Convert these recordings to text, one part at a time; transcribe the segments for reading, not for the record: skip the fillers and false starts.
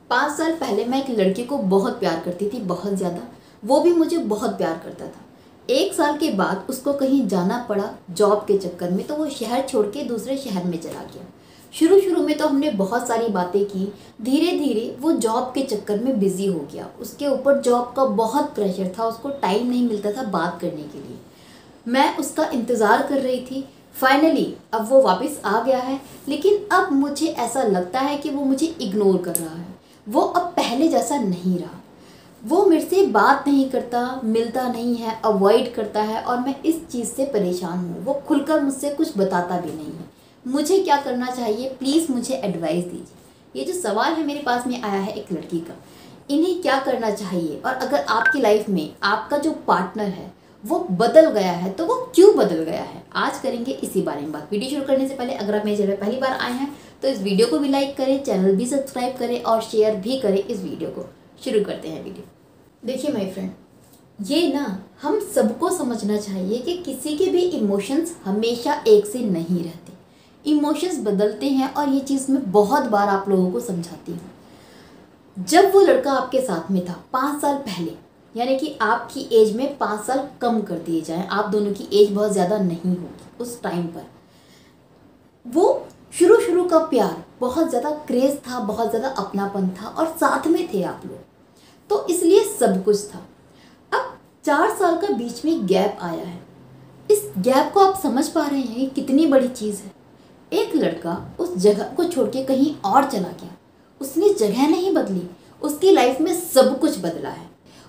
5 साल पहले मैं एक लड़के को बहुत प्यार करती थी, बहुत ज़्यादा। वो भी मुझे बहुत प्यार करता था। 1 साल के बाद उसको कहीं जाना पड़ा जॉब के चक्कर में, तो वो शहर छोड़ के दूसरे शहर में चला गया। शुरू शुरू में तो हमने बहुत सारी बातें की। धीरे धीरे वो जॉब के चक्कर में बिज़ी हो गया। उसके ऊपर जॉब का बहुत प्रेशर था, उसको टाइम नहीं मिलता था बात करने के लिए। मैं उसका इंतज़ार कर रही थी। फाइनली अब वो वापस आ गया है, लेकिन अब मुझे ऐसा लगता है कि वो मुझे इग्नोर कर रहा है। वो अब पहले जैसा नहीं रहा। वो मेरे से बात नहीं करता, मिलता नहीं है, अवॉइड करता है और मैं इस चीज़ से परेशान हूँ। वो खुलकर मुझसे कुछ बताता भी नहीं है। मुझे क्या करना चाहिए, प्लीज़ मुझे एडवाइस दीजिए। ये जो सवाल है मेरे पास में आया है एक लड़की का, इन्हें क्या करना चाहिए, और अगर आपकी लाइफ में आपका जो पार्टनर है वो बदल गया है तो वो क्यों बदल गया है, आज करेंगे इसी बारे में बात। वीडियो शुरू करने से पहले अगर आप मेरे चैनल पर पहली बार आए हैं तो इस वीडियो को भी लाइक करें, चैनल भी सब्सक्राइब करें और शेयर भी करें इस वीडियो को। शुरू करते हैं वीडियो। देखिए माय फ्रेंड, ये ना हम सबको समझना चाहिए कि किसी के भी इमोशंस हमेशा एक से नहीं रहते। इमोशंस बदलते हैं और ये चीज़ मैं बहुत बार आप लोगों को समझाती हूँ। जब वो लड़का आपके साथ में था 5 साल पहले, यानी कि आपकी एज में 5 साल कम कर दिए जाएं, आप दोनों की एज बहुत ज़्यादा नहीं होगी उस टाइम पर, वो शुरू का प्यार बहुत ज़्यादा क्रेज़ था, बहुत ज़्यादा अपनापन था और साथ में थे आप लोग, तो इसलिए सब कुछ था। अब 4 साल का बीच में गैप आया है। इस गैप को आप समझ पा रहे हैं कितनी बड़ी चीज़ है। एक लड़का उस जगह को छोड़ के कहीं और चला गया। उसने जगह नहीं बदली, उसकी लाइफ में सब कुछ बदला है।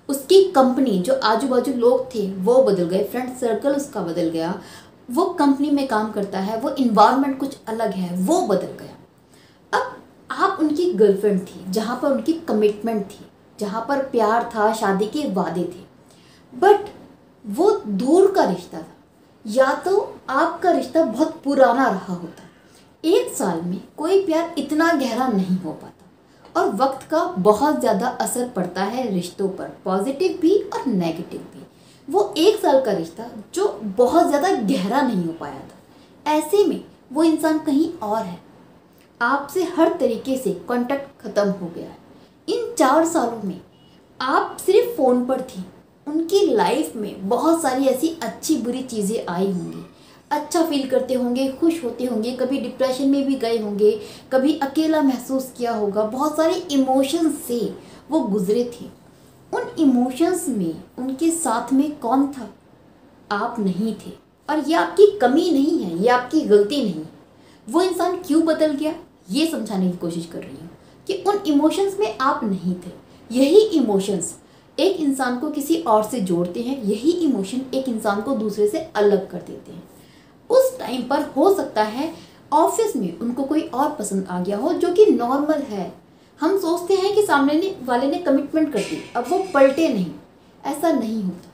उसकी कंपनी, जो आजू बाजू लोग थे वो बदल गए, फ्रेंड सर्कल उसका बदल गया, वो कंपनी में काम करता है, वो इन्वायरमेंट कुछ अलग है, वो बदल गया। अब आप उनकी गर्लफ्रेंड थी, जहाँ पर उनकी कमिटमेंट थी, जहाँ पर प्यार था, शादी के वादे थे, बट वो दूर का रिश्ता था। या तो आपका रिश्ता बहुत पुराना रहा होता, 1 साल में कोई प्यार इतना गहरा नहीं हो पाता और वक्त का बहुत ज़्यादा असर पड़ता है रिश्तों पर, पॉजिटिव भी और नेगेटिव भी। वो 1 साल का रिश्ता जो बहुत ज़्यादा गहरा नहीं हो पाया था, ऐसे में वो इंसान कहीं और है, आपसे हर तरीके से कांटेक्ट ख़त्म हो गया है। इन 4 सालों में आप सिर्फ फ़ोन पर थी। उनकी लाइफ में बहुत सारी ऐसी अच्छी बुरी चीज़ें आई होंगी, अच्छा फील करते होंगे, खुश होते होंगे, कभी डिप्रेशन में भी गए होंगे, कभी अकेला महसूस किया होगा, बहुत सारे इमोशंस से वो गुजरे थे। उन इमोशंस में उनके साथ में कौन था? आप नहीं थे। और ये आपकी कमी नहीं है, ये आपकी गलती नहीं है। वो इंसान क्यों बदल गया, ये समझाने की कोशिश कर रही हूँ कि उन इमोशंस में आप नहीं थे। यही इमोशंस एक इंसान को किसी और से जोड़ते हैं, यही इमोशन एक इंसान को दूसरे से अलग कर देते हैं। उस टाइम पर हो सकता है ऑफिस में उनको कोई और पसंद आ गया हो, जो कि नॉर्मल है। हम सोचते हैं कि सामने वाले ने कमिटमेंट कर दी, अब वो पलटे नहीं, ऐसा नहीं होता।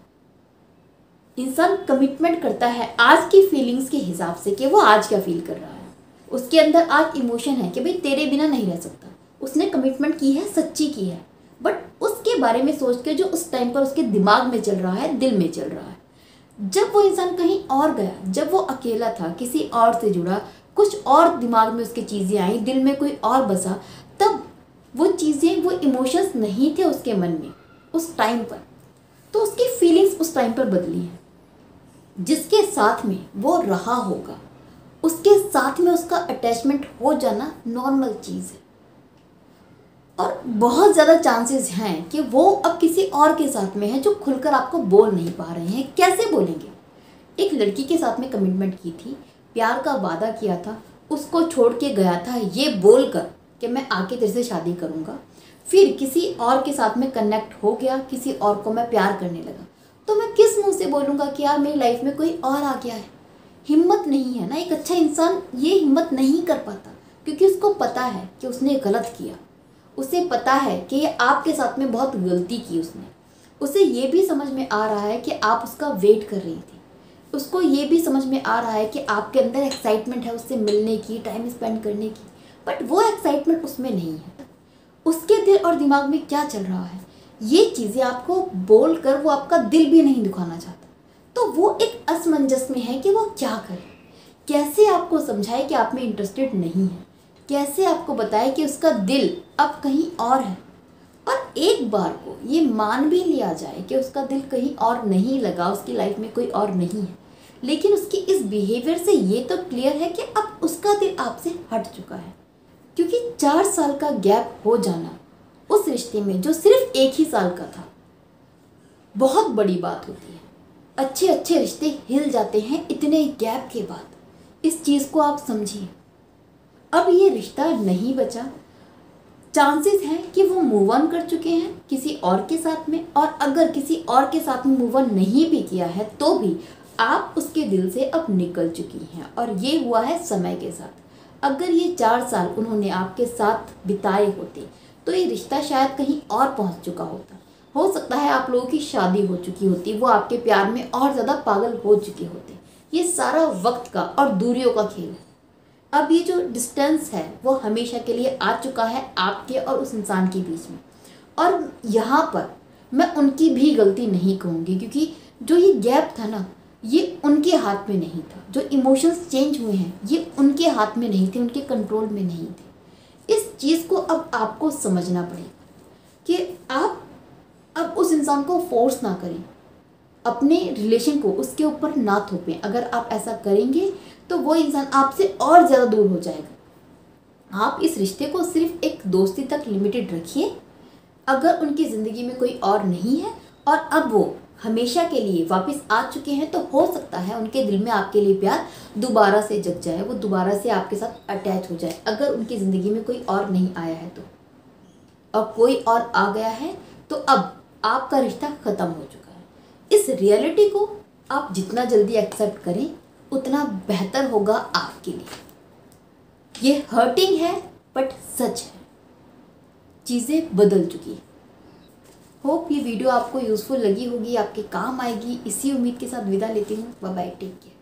इंसान कमिटमेंट करता है आज की फीलिंग्स के हिसाब से कि वो आज क्या फील कर रहा है। उसके अंदर आज इमोशन है कि भाई तेरे बिना नहीं रह सकता। उसने कमिटमेंट की है, सच्ची की है, बट उसके बारे में सोच के जो उस टाइम पर उसके दिमाग में चल रहा है, दिल में चल रहा है। जब वो इंसान कहीं और गया, जब वो अकेला था, किसी और से जुड़ा, कुछ और दिमाग में उसकी चीज़ें आई, दिल में कोई और बसा, तब वो चीज़ें, वो इमोशंस नहीं थे उसके मन में उस टाइम पर, तो उसकी फीलिंग्स उस टाइम पर बदली हैं। जिसके साथ में वो रहा होगा उसके साथ में उसका अटैचमेंट हो जाना नॉर्मल चीज़ है, और बहुत ज़्यादा चांसेस हैं कि वो अब किसी और के साथ में है जो खुलकर आपको बोल नहीं पा रहे हैं। कैसे बोलेंगे? एक लड़की के साथ में कमिटमेंट की थी, प्यार का वादा किया था, उसको छोड़ के गया था ये बोलकर कि मैं आके तेरे से शादी करूँगा, फिर किसी और के साथ में कनेक्ट हो गया, किसी और को मैं प्यार करने लगा, तो मैं किस मुँह से बोलूँगा कि यार मेरी लाइफ में कोई और आ गया है? हिम्मत नहीं है ना। एक अच्छा इंसान ये हिम्मत नहीं कर पाता, क्योंकि उसको पता है कि उसने गलत किया। उसे पता है कि ये आपके साथ में बहुत गलती की उसने। उसे ये भी समझ में आ रहा है कि आप उसका वेट कर रही थी। उसको ये भी समझ में आ रहा है कि आपके अंदर एक्साइटमेंट है उससे मिलने की, टाइम स्पेंड करने की, बट वो एक्साइटमेंट उसमें नहीं है। उसके दिल और दिमाग में क्या चल रहा है, ये चीज़ें आपको बोल कर वो आपका दिल भी नहीं दुखाना चाहता। तो वो एक असमंजस में है कि वो क्या करे, कैसे आपको समझाए कि आप में इंटरेस्टेड नहीं है, कैसे आपको बताए कि उसका दिल अब कहीं और है। और एक बार को ये मान भी लिया जाए कि उसका दिल कहीं और नहीं लगा, उसकी लाइफ में कोई और नहीं है, लेकिन उसकी इस बिहेवियर से ये तो क्लियर है कि अब उसका दिल आपसे हट चुका है। क्योंकि 4 साल का गैप हो जाना उस रिश्ते में जो सिर्फ 1 ही साल का था, बहुत बड़ी बात होती है। अच्छे अच्छे रिश्ते हिल जाते हैं इतने गैप के बाद। इस चीज़ को आप समझिए। अब ये रिश्ता नहीं बचा, चांसेस हैं कि वो मूव ऑन कर चुके हैं किसी और के साथ में, और अगर किसी और के साथ में मूव ऑन नहीं भी किया है तो भी आप उसके दिल से अब निकल चुकी हैं। और ये हुआ है समय के साथ। अगर ये 4 साल उन्होंने आपके साथ बिताए होते तो ये रिश्ता शायद कहीं और पहुंच चुका होता। हो सकता है आप लोगों की शादी हो चुकी होती, वो आपके प्यार में और ज़्यादा पागल हो चुके होते। ये सारा वक्त का और दूरियों का खेल है। अब ये जो डिस्टेंस है वो हमेशा के लिए आ चुका है आपके और उस इंसान के बीच में। और यहाँ पर मैं उनकी भी गलती नहीं कहूँगी, क्योंकि जो ये गैप था ना, ये उनके हाथ में नहीं था। जो इमोशंस चेंज हुए हैं ये उनके हाथ में नहीं थे, उनके कंट्रोल में नहीं थे। इस चीज़ को अब आपको समझना पड़ेगा कि आप अब उस इंसान को फोर्स ना करें, अपने रिलेशन को उसके ऊपर ना थोपें। अगर आप ऐसा करेंगे तो वो इंसान आपसे और ज़्यादा दूर हो जाएगा। आप इस रिश्ते को सिर्फ एक दोस्ती तक लिमिटेड रखिए। अगर उनकी ज़िंदगी में कोई और नहीं है और अब वो हमेशा के लिए वापस आ चुके हैं, तो हो सकता है उनके दिल में आपके लिए प्यार दोबारा से जग जाए, वो दोबारा से आपके साथ अटैच हो जाए। अगर उनकी ज़िंदगी में कोई और नहीं आया है तो, और कोई और आ गया है तो अब आपका रिश्ता ख़त्म हो चुका है। इस रियलिटी को आप जितना जल्दी एक्सेप्ट करें उतना बेहतर होगा आपके लिए। ये हर्टिंग है बट सच है, चीज़ें बदल चुकी है। होप ये वीडियो आपको यूज़फुल लगी होगी, आपके काम आएगी। इसी उम्मीद के साथ विदा लेती हूँ। Bye bye, take care.